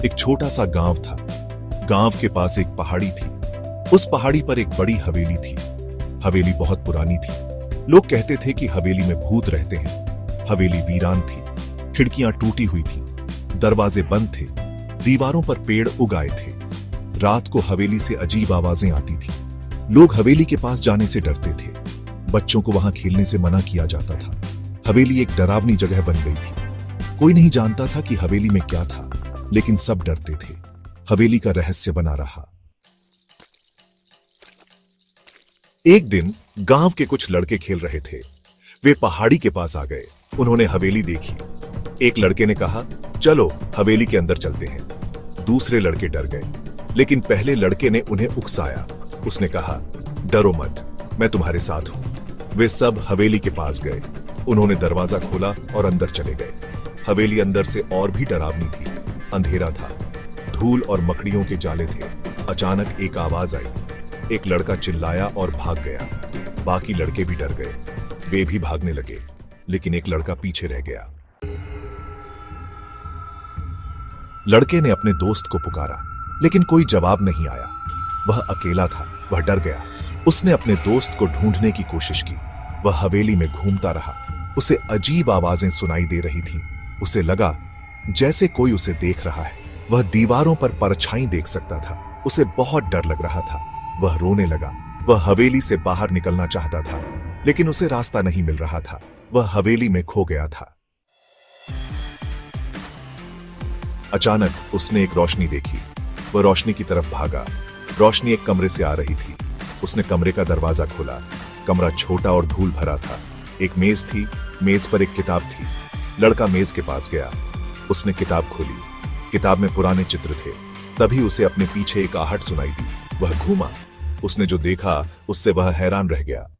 एक छोटा सा गांव था। गांव के पास एक पहाड़ी थी। उस पहाड़ी पर एक बड़ी हवेली थी। हवेली बहुत पुरानी थी। लोग कहते थे कि हवेली में भूत रहते हैं। हवेली वीरान थी। खिड़कियां टूटी हुई थी, दरवाजे बंद थे, दीवारों पर पेड़ उगाए थे। रात को हवेली से अजीब आवाजें आती थी। लोग हवेली के पास जाने से डरते थे। बच्चों को वहां खेलने से मना किया जाता था। हवेली एक डरावनी जगह बन गई थी। कोई नहीं जानता था कि हवेली में क्या था, लेकिन सब डरते थे। हवेली का रहस्य बना रहा। एक दिन गांव के कुछ लड़के खेल रहे थे। वे पहाड़ी के पास आ गए। उन्होंने हवेली देखी। एक लड़के ने कहा, चलो हवेली के अंदर चलते हैं। दूसरे लड़के डर गए, लेकिन पहले लड़के ने उन्हें उकसाया। उसने कहा, डरो मत, मैं तुम्हारे साथ हूं। वे सब हवेली के पास गए। उन्होंने दरवाजा खोला और अंदर चले गए। हवेली अंदर से और भी डरावनी थी। अंधेरा था, धूल और मकड़ियों के जाले थे। अचानक एक आवाज आई। एक लड़का चिल्लाया और भाग गया। बाकी लड़के भी डर गए। वे भी भागने लगे, लेकिन एक लड़का पीछे रह गया। लड़के ने अपने दोस्त को पुकारा, लेकिन कोई जवाब नहीं आया। वह अकेला था। वह डर गया। उसने अपने दोस्त को ढूंढने की कोशिश की। वह हवेली में घूमता रहा। उसे अजीब आवाजें सुनाई दे रही थीं। उसे लगा जैसे कोई उसे देख रहा है। वह दीवारों पर परछाई देख सकता था। उसे बहुत डर लग रहा था। वह रोने लगा। वह हवेली से बाहर निकलना चाहता था, लेकिन उसे रास्ता नहीं मिल रहा था। वह हवेली में खो गया था। अचानक उसने एक रोशनी देखी। वह रोशनी की तरफ भागा। रोशनी एक कमरे से आ रही थी। उसने कमरे का दरवाजा खोला। कमरा छोटा और धूल भरा था। एक मेज थी। मेज पर एक किताब थी। लड़का मेज के पास गया। उसने किताब खोली। किताब में पुराने चित्र थे। तभी उसे अपने पीछे एक आहट सुनाई दी। वह घूमा। उसने जो देखा उससे वह हैरान रह गया।